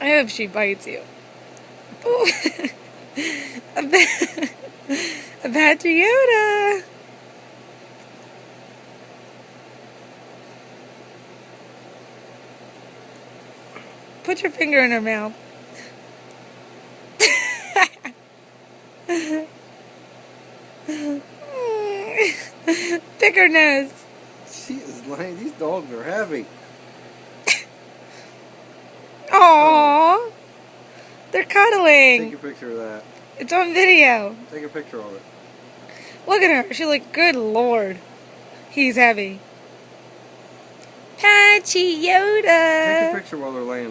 I hope she bites you. Ooh. A Badger Yoda. Put your finger in her mouth. Pick her nose. She is lying. These dogs are heavy. Aww. They're cuddling. Take a picture of that. It's on video. Take a picture of it. Look at her. She's like, good Lord. He's heavy. Patchy Yoda. Take a picture while they're laying